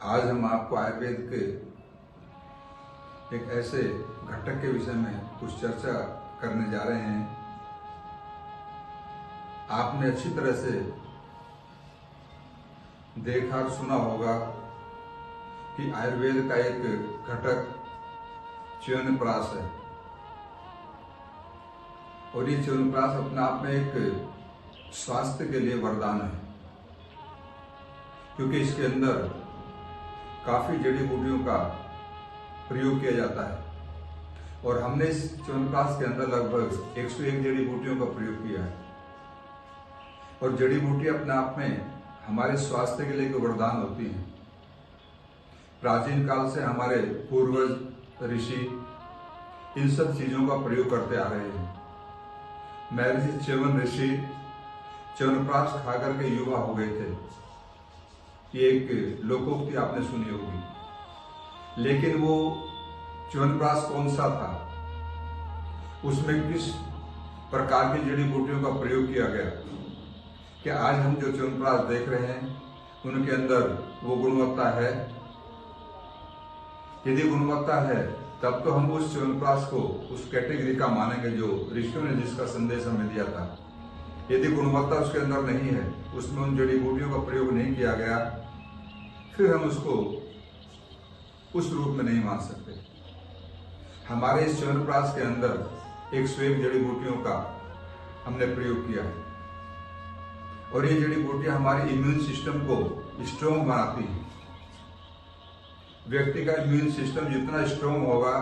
आज हम आपको आयुर्वेद के एक ऐसे घटक के विषय में कुछ चर्चा करने जा रहे हैं। आपने अच्छी तरह से देखा और सुना होगा कि आयुर्वेद का एक घटक च्यवनप्राश है और ये च्यवनप्राश अपने आप में एक स्वास्थ्य के लिए वरदान है, क्योंकि इसके अंदर काफी जड़ी बूटियों का प्रयोग किया जाता है और हमने इस च्यवनप्राश के अंदर लगभग 101 जड़ी बूटियों का प्रयोग किया है। और जड़ी बूटी अपने आप में हमारे स्वास्थ्य के लिए एक वरदान होती है। प्राचीन काल से हमारे पूर्वज ऋषि इन सब चीजों का प्रयोग करते आ रहे हैं। महर्षि च्यवन ऋषि च्यवनप्राश खाकर के युवा हो गए थे, ये एक लोकोक्ति आपने सुनी होगी। लेकिन वो च्यवनप्राश कौन सा था, उसमें किस प्रकार की जड़ी बूटियों का प्रयोग किया गया कि आज हम जो च्यवनप्राश देख रहे हैं उनके अंदर वो गुणवत्ता है। यदि गुणवत्ता है तब तो हम उस च्यवनप्राश को उस कैटेगरी का मानेंगे जो ऋषियों ने जिसका संदेश हमें दिया था। यदि गुणवत्ता उसके अंदर नहीं है, उसमें उन जड़ी बूटियों का प्रयोग नहीं किया गया, फिर हम उसको उस रूप में नहीं मान सकते। हमारे इस च्यवनप्राश के अंदर 101 जड़ी बूटियों का हमने प्रयोग किया है और ये जड़ी बूटियां हमारे इम्यून सिस्टम को स्ट्रोंग बनाती हैं। व्यक्ति का इम्यून सिस्टम जितना स्ट्रोंग होगा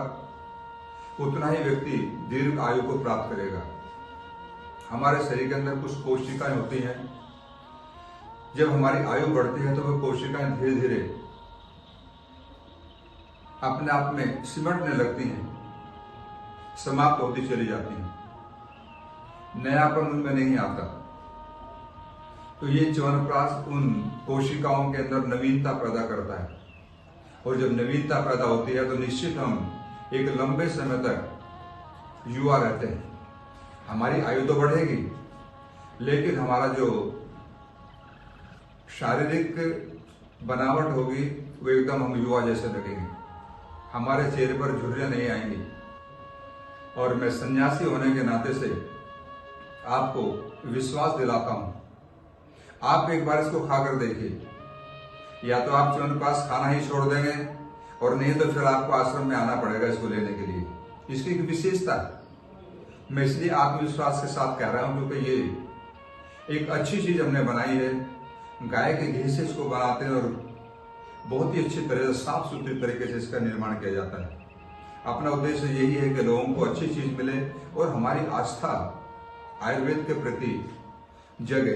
उतना ही व्यक्ति दीर्घ आयु को प्राप्त करेगा। हमारे शरीर के अंदर कुछ कोशिकाएं होती हैं, जब हमारी आयु बढ़ती है तो वह कोशिकाएं धीरे धीरे अपने आप में सिमटने लगती हैं, समाप्त होती चली जाती हैं, नयापन उनमें नहीं आता। तो ये च्यवनप्राश उन कोशिकाओं के अंदर नवीनता पैदा करता है और जब नवीनता पैदा होती है तो निश्चित हम एक लंबे समय तक युवा रहते हैं। हमारी आयु तो बढ़ेगी, लेकिन हमारा जो शारीरिक बनावट होगी वो एकदम हम युवा जैसे लगेंगे। हमारे चेहरे पर झुर्रियां नहीं आएंगी। और मैं सन्यासी होने के नाते से आपको विश्वास दिलाता हूं, आप एक बार इसको खाकर देखिए। या तो आप च्यवनप्राश खाना ही छोड़ देंगे और नहीं तो फिर आपको आश्रम में आना पड़ेगा इसको लेने के लिए। इसकी एक विशेषता है, मैं इसलिए आत्मविश्वास के साथ कह रहा हूं क्योंकि ये एक अच्छी चीज हमने बनाई है। गाय के घी से इसको बनाते हैं और बहुत ही अच्छी तरह से साफ सुथरी तरीके से इसका निर्माण किया जाता है। अपना उद्देश्य यही है कि लोगों को अच्छी चीज मिले और हमारी आस्था आयुर्वेद के प्रति जगे।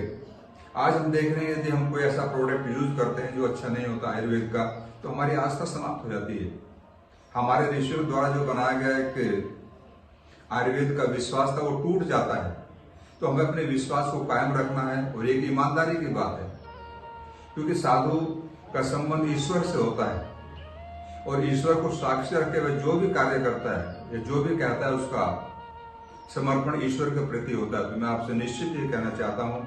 आज हम देख रहे हैं यदि हम कोई ऐसा प्रोडक्ट यूज करते हैं जो अच्छा नहीं होता आयुर्वेद का, तो हमारी आस्था समाप्त हो जाती है। हमारे ऋषियों द्वारा जो बनाया गया एक आयुर्वेद का विश्वास था वो टूट जाता है। तो हमें अपने विश्वास को कायम रखना है और एक ईमानदारी की बात है, क्योंकि साधु का संबंध ईश्वर से होता है और ईश्वर को साक्षी रख के वह जो भी कार्य करता है या जो भी कहता है उसका समर्पण ईश्वर के प्रति होता है। तो मैं आपसे निश्चित ये कहना चाहता हूं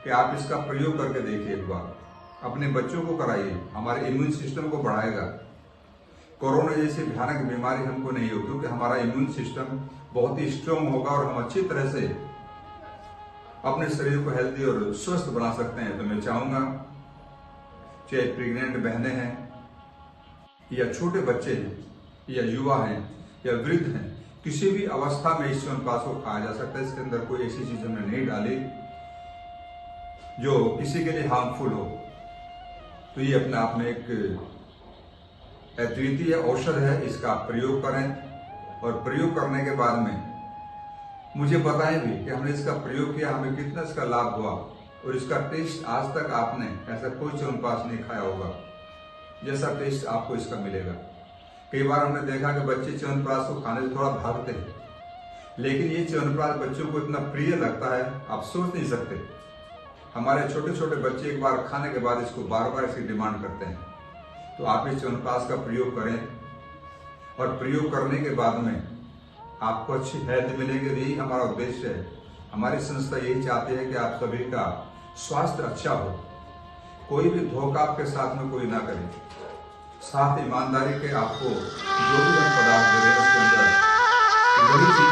कि आप इसका प्रयोग करके देखिए, एक बार अपने बच्चों को कराइए, हमारे इम्यून सिस्टम को बढ़ाएगा। कोरोना जैसी भयानक बीमारी हमको नहीं हो, क्योंकि हमारा इम्यून सिस्टम बहुत ही स्ट्रांग होगा और हम अच्छी तरह से अपने शरीर को हेल्दी और स्वस्थ बना सकते हैं। तो मैं चाहूंगा चाहे प्रेग्नेंट बहनें हैं या छोटे बच्चे हैं या युवा हैं या वृद्ध हैं, किसी भी अवस्था में इस च्यवनप्राश को खाया जा सकता है। इसके अंदर कोई ऐसी चीज हमने नहीं डाली जो किसी के लिए हार्मफुल हो। तो ये अपने आप में एक अद्वितीय औषध है, इसका प्रयोग करें और प्रयोग करने के बाद में मुझे बताएं भी कि हमने इसका प्रयोग किया, हमें कितना इसका लाभ हुआ। और इसका टेस्ट आज तक आपने ऐसा कोई च्यवनप्राश नहीं खाया होगा जैसा टेस्ट आपको इसका मिलेगा। कई बार हमने देखा कि बच्चे च्यवनप्राश को खाने से थोड़ा भागते हैं, लेकिन ये च्यवनप्राश बच्चों को इतना प्रिय लगता है आप सोच नहीं सकते। हमारे छोटे छोटे बच्चे एक बार खाने के बाद इसको बार बार इसकी डिमांड करते हैं। तो आप इस च्यवनप्राश का प्रयोग करें और प्रयोग करने के बाद में आपको अच्छी हेल्थ मिलेगी। यही हमारा उद्देश्य है। हमारी संस्था यही चाहती है कि आप सभी का स्वास्थ्य अच्छा हो, कोई भी धोखा आपके साथ में कोई ना करे। साथ ईमानदारी के आपको जो भी हम पदार्थ दे रहे हैं उसके अंदर वही चीज